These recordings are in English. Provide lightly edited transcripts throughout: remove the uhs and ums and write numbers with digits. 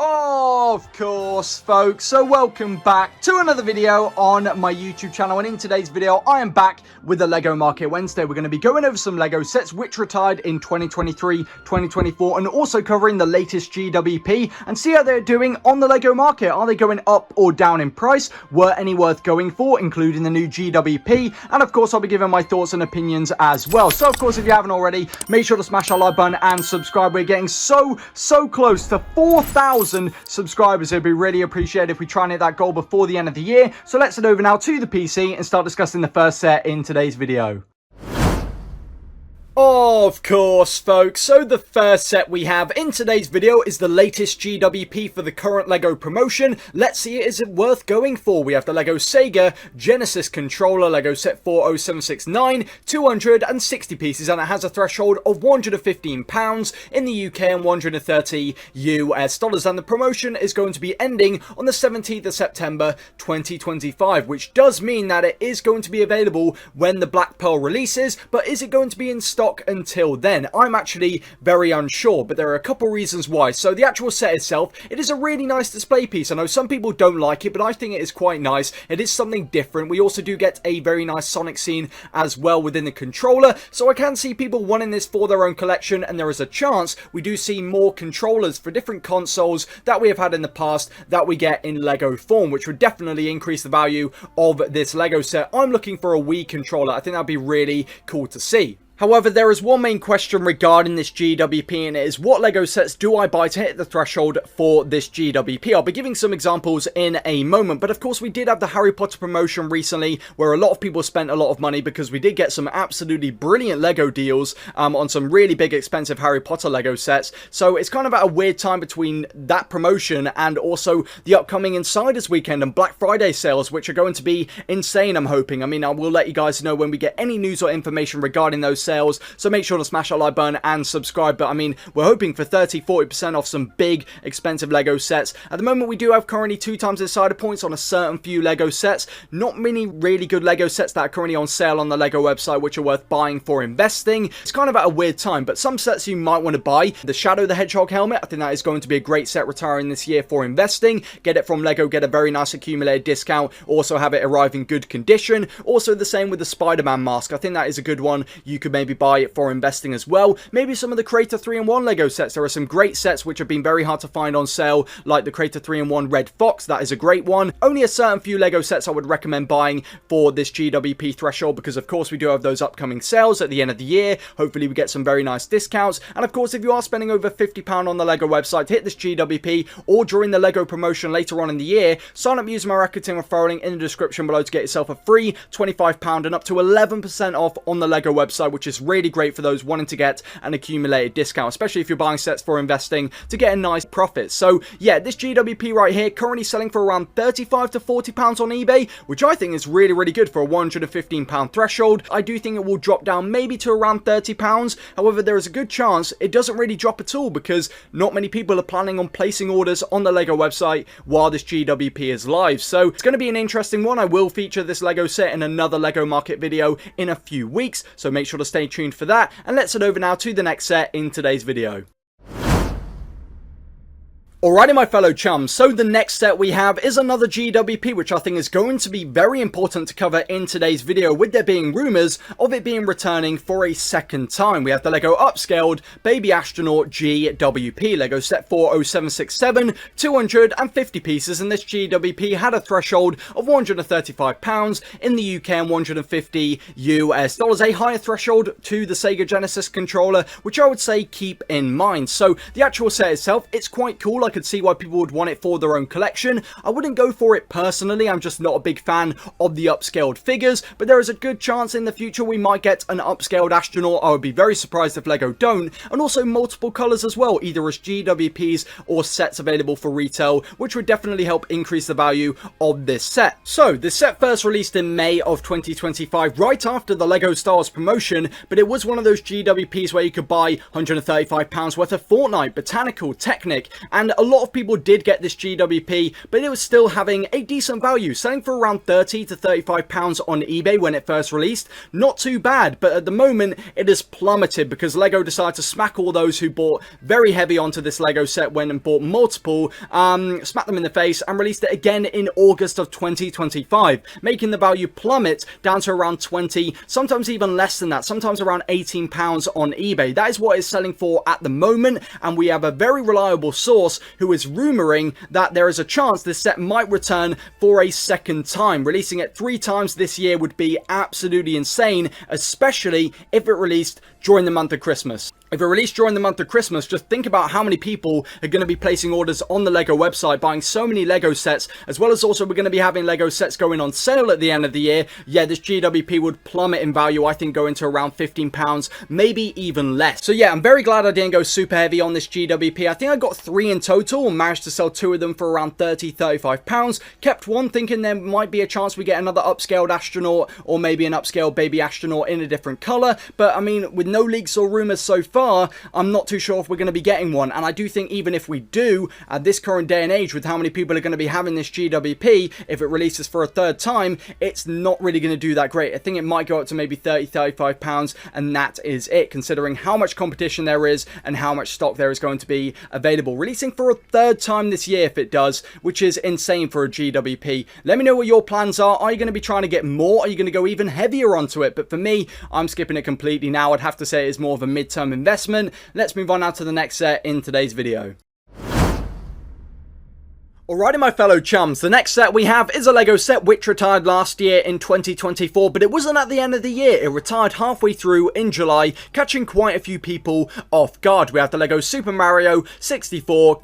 Of course, folks, so welcome back to another video on my YouTube channel, and in today's video I am back with the LEGO Market Wednesday. We're going to be going over some LEGO sets which retired in 2023, 2024, and also covering the latest GWP and see how they're doing on the LEGO market. Are they going up or down in price? Were any worth going for, including the new GWP? And of course I'll be giving my thoughts and opinions as well. So of course, if you haven't already, make sure to smash that like button and subscribe. We're getting so close to 4,000 subscribers. It'd be really appreciated if we try and hit that goal before the end of the year. So let's head over now to the PC and start discussing the first set in today's video. Of course, folks, so the first set we have in today's video is the latest GWP for the current LEGO promotion. Let's see, is it worth going for? We have the LEGO Sega Genesis controller, LEGO set 40769, 260 pieces, and it has a threshold of £115 in the UK and $130 US. And the promotion is going to be ending on the 17th of September 2025, which does mean that it is going to be available when the Black Pearl releases, but is it going to be in stock until then? I'm actually very unsure, but there are a couple reasons why. So the actual set itself, it is a really nice display piece. I know some people don't like it, but I think it is quite nice. It is something different. We also do get a very nice Sonic scene as well within the controller, so I can see people wanting this for their own collection, and there is a chance we do see more controllers for different consoles that we have had in the past that we get in LEGO form, which would definitely increase the value of this LEGO set. I'm looking for a Wii controller. I think that'd be really cool to see. However, there is one main question regarding this GWP, and it is, what LEGO sets do I buy to hit the threshold for this GWP? I'll be giving some examples in a moment, but of course we did have the Harry Potter promotion recently where a lot of people spent a lot of money because we did get some absolutely brilliant LEGO deals on some really big expensive Harry Potter LEGO sets. So it's kind of at a weird time between that promotion and also the upcoming Insiders weekend and Black Friday sales, which are going to be insane, I'm hoping. I mean, I will let you guys know when we get any news or information regarding those sales, so make sure to smash that like button and subscribe. But I mean, we're hoping for 30-40% off some big expensive LEGO sets. At the moment we do have currently 2x insider points on a certain few LEGO sets. Not many really good LEGO sets that are currently on sale on the LEGO website which are worth buying for investing. It's kind of at a weird time, but some sets you might want to buy. The Shadow the Hedgehog helmet, I think that is going to be a great set retiring this year for investing. Get it from LEGO, get a very nice accumulated discount, also have it arrive in good condition. Also the same with the Spider-Man mask. I think that is a good one you could maybe buy it for investing as well. Maybe some of the Creator 3-in-1 LEGO sets. There are some great sets which have been very hard to find on sale, like the Creator 3-in-1 Red Fox. That is a great one. Only a certain few LEGO sets I would recommend buying for this GWP threshold, because of course we do have those upcoming sales at the end of the year. Hopefully we get some very nice discounts. And of course, if you are spending over £50 on the LEGO website to hit this GWP or during the LEGO promotion later on in the year, sign up using my marketing referral link in the description below to get yourself a free £25 and up to 11% off on the LEGO website, which is really great for those wanting to get an accumulated discount, especially if you're buying sets for investing to get a nice profit. So yeah, this GWP right here currently selling for around £35 to £40 on eBay, which I think is really good for a £115 threshold. I do think it will drop down maybe to around £30. However, there is a good chance it doesn't really drop at all, because not many people are planning on placing orders on the LEGO website while this GWP is live. So it's going to be an interesting one. I will feature this LEGO set in another LEGO market video in a few weeks, so make sure to stay tuned for that. And let's head over now to the next set in today's video. Alrighty, my fellow chums, so the next set we have is another GWP, which I think is going to be very important to cover in today's video, with there being rumours of it being returning for a second time. We have the LEGO Upscaled Baby Astronaut GWP, LEGO set 40767, 250 pieces, and this GWP had a threshold of £135 in the UK and $150 US. A higher threshold to the Sega Genesis controller, which I would say keep in mind. So the actual set itself, it's quite cool. I could see why people would want it for their own collection. I wouldn't go for it personally. I'm just not a big fan of the upscaled figures, but there is a good chance in the future we might get an upscaled astronaut. I would be very surprised if LEGO don't, and also multiple colours as well, either as GWPs or sets available for retail, which would definitely help increase the value of this set. So this set first released in May of 2025, right after the LEGO Star Wars promotion, but it was one of those GWPs where you could buy £135 worth of Fortnite, Botanical, Technic, and a lot of people did get this GWP, but it was still having a decent value, selling for around £30 to £35 on eBay when it first released. Not too bad, but at the moment it has plummeted because LEGO decided to smack all those who bought very heavy onto this LEGO set, went and bought multiple, smack them in the face and released it again in August of 2025, making the value plummet down to around 20, sometimes even less than that, sometimes around £18 on eBay. That is what it's selling for at the moment, and we have a very reliable source who is rumoring that there is a chance this set might return for a second time. Releasing it 3 times this year would be absolutely insane, especially if it released during the month of Christmas. If it released during the month of Christmas, just think about how many people are going to be placing orders on the LEGO website, buying so many LEGO sets, as well as also we're going to be having LEGO sets going on sale at the end of the year. Yeah, this GWP would plummet in value, I think going to around £15, maybe even less. So yeah, I'm very glad I didn't go super heavy on this GWP. I think I got 3 in total and managed to sell 2 of them for around £30, £35. Kept one thinking there might be a chance we get another upscaled astronaut or maybe an upscaled baby astronaut in a different color. But I mean, with no leaks or rumors so far, I'm not too sure if we're going to be getting one. And I do think even if we do, at this current day and age, with how many people are going to be having this GWP, if it releases for a 3rd time, it's not really going to do that great. I think it might go up to maybe £30, £35, and that is it, considering how much competition there is and how much stock there is going to be available. Releasing for a 3rd time this year if it does, which is insane for a GWP. Let me know what your plans are. Are you going to be trying to get more? Are you going to go even heavier onto it? But for me, I'm skipping it completely now. I'd have to say it's more of a mid-term investment. Let's move on now to the next set in today's video. Alrighty my fellow chums, the next set we have is a LEGO set which retired last year in 2024, but it wasn't at the end of the year. It retired halfway through in July, catching quite a few people off guard. We have the LEGO Super Mario 64 ?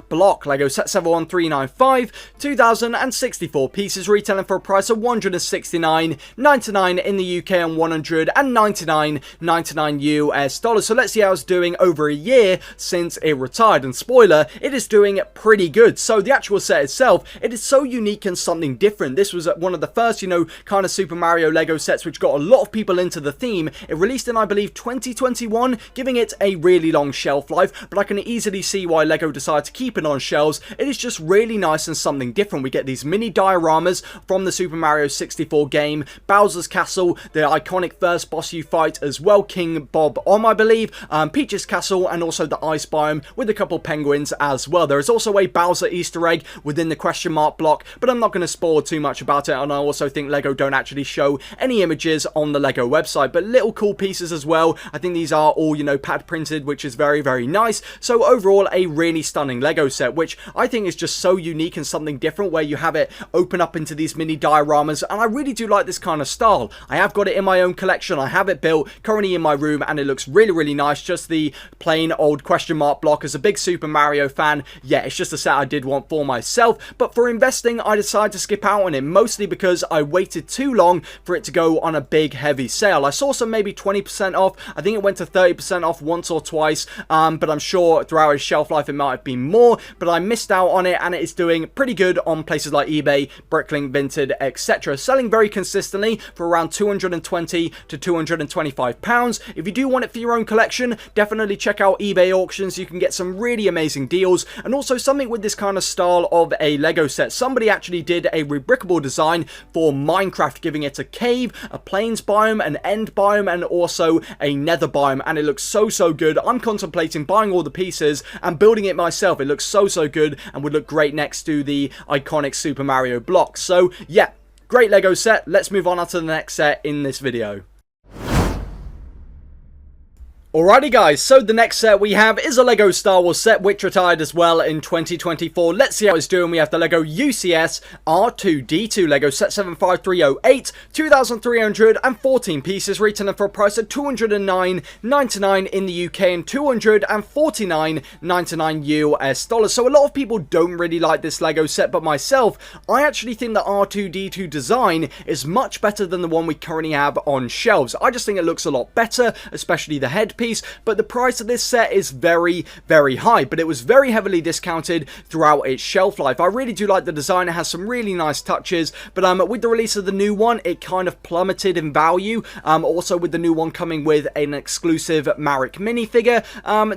Block, LEGO set 71395, 2064 pieces, retailing for a price of $169.99 in the UK and $199.99 US dollars. So let's see how it's doing over a year since it retired, and spoiler, it is doing pretty good. So the actual set itself, it is so unique and something different. This was one of the first, kind of Super Mario Lego sets which got a lot of people into the theme. It released in, I believe, 2021, giving it a really long shelf life, but I can easily see why Lego decided to keep it on shelves. It is just really nice and something different. We get these mini dioramas from the Super Mario 64 game, Bowser's Castle, the iconic first boss you fight as well, King Bob I believe, Peach's Castle, and also the ice biome with a couple penguins as well. There is also a Bowser Easter egg within the block, but I'm not going to spoil too much about it, and I also think Lego don't actually show any images on the Lego website, but little cool pieces as well. I think these are all, pad printed, which is very, very nice. So overall, a really stunning Lego set, which I think is just so unique and something different, where you have it open up into these mini dioramas, and I really do like this kind of style. I have got it in my own collection. I have it built currently in my room, and it looks really, really nice. Just the plain old block. As a big Super Mario fan, yeah, it's just a set I did want for myself, but for investing I decided to skip out on it, mostly because I waited too long for it to go on a big heavy sale. I saw some maybe 20% off. I think it went to 30% off once or twice, but I'm sure throughout its shelf life it might have been more, but I missed out on it, and it is doing pretty good on places like eBay, Bricklink, Vinted, etc. Selling very consistently for around £220 to £225. If you do want it for your own collection, definitely check out eBay auctions. You can get some really amazing deals, and also something with this kind of style of a Lego set. Somebody actually did a rebrickable design for Minecraft, giving it a cave, a plains biome, an end biome, and also a nether biome, and it looks so, so good. I'm contemplating buying all the pieces and building it myself. It looks so, so good and would look great next to the iconic Super Mario blocks. So yeah, great Lego set. Let's move on to the next set in this video. Alrighty guys, so the next set we have is a LEGO Star Wars set which retired as well in 2024. Let's see how it's doing. We have the LEGO UCS R2-D2 LEGO set 75308, 2,314 pieces, retailing for a price of $209.99 in the UK and $249.99 US dollars. So a lot of people don't really like this LEGO set, but myself, I actually think the R2-D2 design is much better than the one we currently have on shelves. I just think it looks a lot better, especially the headpiece. piece, but the price of this set is very, very high, but it was very heavily discounted throughout its shelf life. I really do like the design. It has some really nice touches, but with the release of the new one, it kind of plummeted in value. Also with the new one coming with an exclusive Marek minifigure,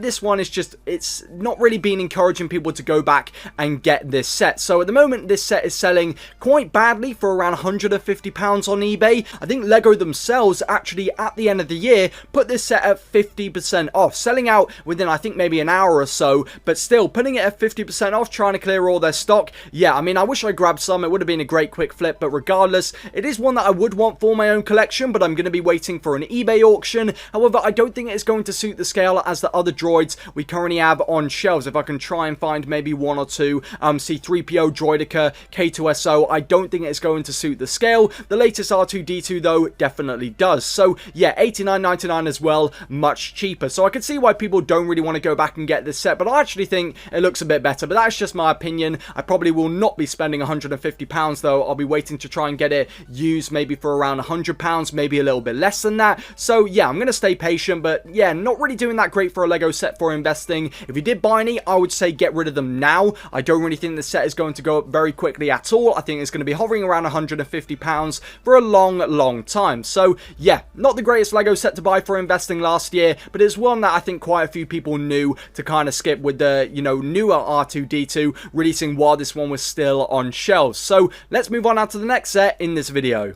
this one is just, it's not really been encouraging people to go back and get this set. So at the moment, this set is selling quite badly for around £150 on eBay. I think Lego themselves actually at the end of the year put this set at 50% off, selling out within I think maybe an hour or so, but still putting it at 50% off, trying to clear all their stock. Yeah, I mean, I wish I grabbed some. It would have been a great quick flip, but regardless, it is one that I would want for my own collection, but I'm going to be waiting for an eBay auction. However, I don't think it's going to suit the scale as the other droids we currently have on shelves. If I can try and find maybe one or two, C-3PO, Droideka, K2SO, I don't think it's going to suit the scale. The latest R2-D2 though definitely does. So yeah, $89.99 as well, much cheaper. So I can see why people don't really want to go back and get this set, but I actually think it looks a bit better. But that's just my opinion. I probably will not be spending £150 though. I'll be waiting to try and get it used maybe for around £100, maybe a little bit less than that. So yeah, I'm going to stay patient, but yeah, not really doing that great for a Lego set for investing. If you did buy any, I would say get rid of them now. I don't really think the set is going to go up very quickly at all. I think it's going to be hovering around £150 for a long time. So yeah, not the greatest Lego set to buy for investing last year, but it's one that I think quite a few people knew to kind of skip with the, you know, newer R2-D2 releasing while this one was still on shelves. So let's move on now to the next set in this video.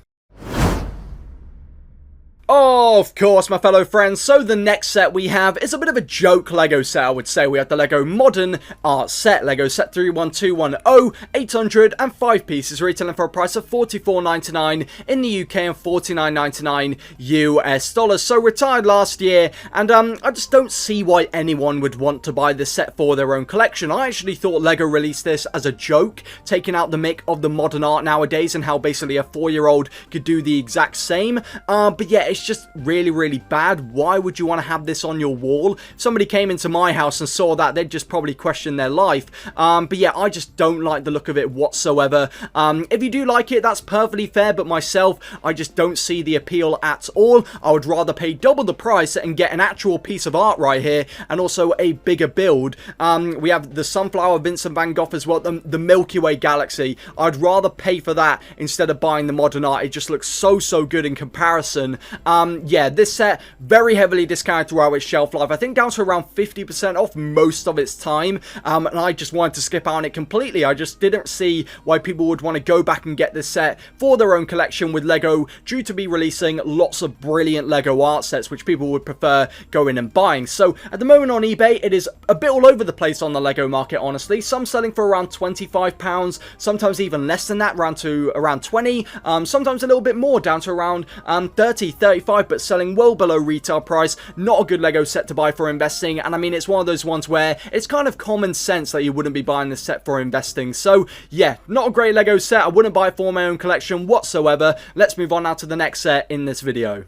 Of course, my fellow friends, so the next set we have is a bit of a joke Lego set, I would say. We have the Lego Modern Art Set, Lego Set 31210, 805 pieces, retailing for a price of $44.99 in the UK and $49.99 US dollars. So retired last year, and I just don't see why anyone would want to buy this set for their own collection. I actually thought Lego released this as a joke, taking out the mick of the modern art nowadays and how basically a 4-year-old could do the exact same. But yeah, it's just really bad. Why would you want to have this on your wall? If somebody came into my house and saw that, they'd just probably question their life. But yeah, I just don't like the look of it whatsoever. If you do like it, that's perfectly fair, but myself, I just don't see the appeal at all. I would rather pay double the price and get an actual piece of art right here, and also a bigger build. We have the Sunflower, Vincent van Gogh as well, the Milky Way Galaxy. I'd rather pay for that instead of buying the modern art. It just looks so good in comparison. Yeah, this set very heavily discounted throughout its shelf life. I think down to around 50% off most of its time. And I just wanted to skip out on it completely. I just didn't see why people would want to go back and get this set for their own collection, with Lego due to be releasing lots of brilliant Lego art sets, which people would prefer going and buying. So at the moment on eBay, it is a bit all over the place on the Lego market, honestly. Some selling for around £25, sometimes even less than that, around 20, sometimes a little bit more, down to around 30, 35, but selling well below retail price. Not a good Lego set to buy for investing, and I mean, it's one of those ones where it's kind of common sense that you wouldn't be buying this set for investing. So yeah, not a great Lego set. I wouldn't buy it for my own collection whatsoever. Let's move on now to the next set in this video.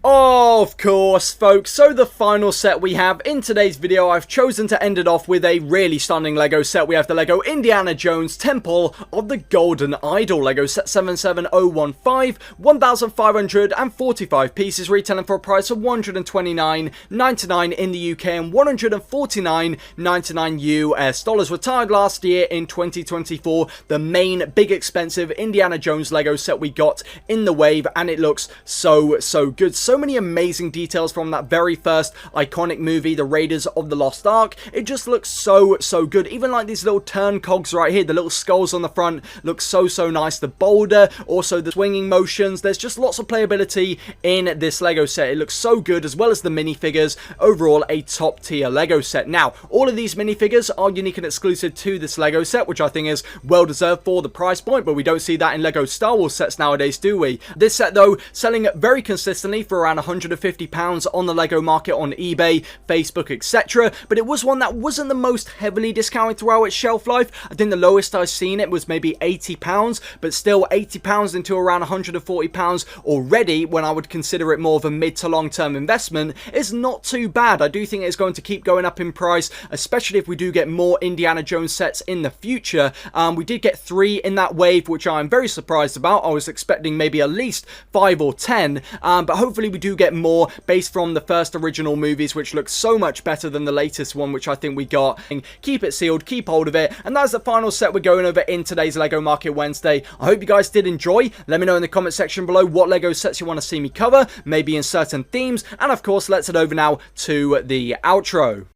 Of course, folks, so the final set we have in today's video, I've chosen to end it off with a really stunning Lego set. We have the Lego Indiana Jones Temple of the Golden Idol, Lego Set 77015, 1,545 pieces, retailing for a price of $129.99 in the UK and $149.99 US dollars. Retired last year in 2024, the main big expensive Indiana Jones Lego set we got in the wave, and it looks so good. So many amazing details from that very first iconic movie, the Raiders of the Lost Ark. It just looks so good. Even like these little turn cogs right here, the little skulls on the front look so nice. The boulder, also the swinging motions. There's just lots of playability in this Lego set. It looks so good, as well as the minifigures. Overall, a top tier Lego set. Now, all of these minifigures are unique and exclusive to this Lego set, which I think is well deserved for the price point, but we don't see that in Lego Star Wars sets nowadays, do we? This set though, selling very consistently for around £150 on the Lego market, on eBay, Facebook, etc. But it was one that wasn't the most heavily discounted throughout its shelf life. I think the lowest I've seen it was maybe £80, but still £80 into around £140 already, when I would consider it more of a mid to long term investment, is not too bad. I do think it's going to keep going up in price, especially if we do get more Indiana Jones sets in the future. We did get 3 in that wave, which I'm very surprised about. I was expecting maybe at least 5 or 10, but hopefully we do get more based from the first original movies, which looks so much better than the latest one, which I think we got. And keep it sealed, keep hold of it, and that's the final set we're going over in today's LEGO Market Wednesday. I hope you guys did enjoy. Let me know in the comment section below what LEGO sets you want to see me cover, maybe in certain themes, and of course, let's head over now to the outro.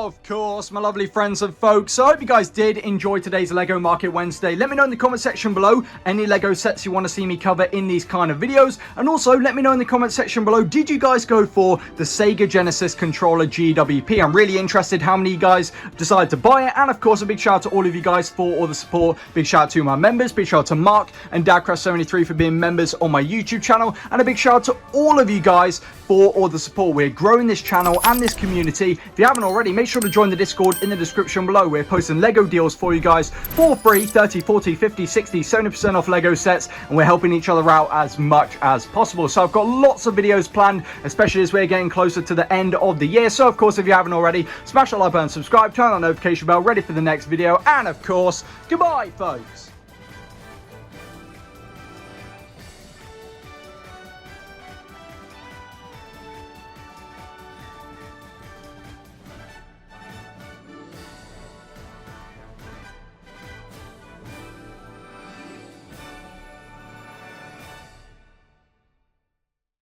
Of course, my lovely friends and folks, so I hope you guys did enjoy today's LEGO Market Wednesday. Let me know in the comment section below any LEGO sets you want to see me cover in these kind of videos, and also let me know in the comment section below, did you guys go for the Sega Genesis controller GWP? I'm really interested how many of you guys decided to buy it, and of course a big shout out to all of you guys for all the support. Big shout out to my members, big shout out to Mark and Dadcraft73 for being members on my YouTube channel, and a big shout out to all of you guys for all the support. We're growing this channel and this community. If you haven't already, make sure to join the Discord in the description below. We're posting LEGO deals for you guys for free, 30, 40, 50, 60, 70% off LEGO sets, and we're helping each other out as much as possible. So I've got lots of videos planned, especially as we're getting closer to the end of the year. So of course, if you haven't already, smash that like button, subscribe, turn on the notification bell, ready for the next video, and of course, goodbye folks.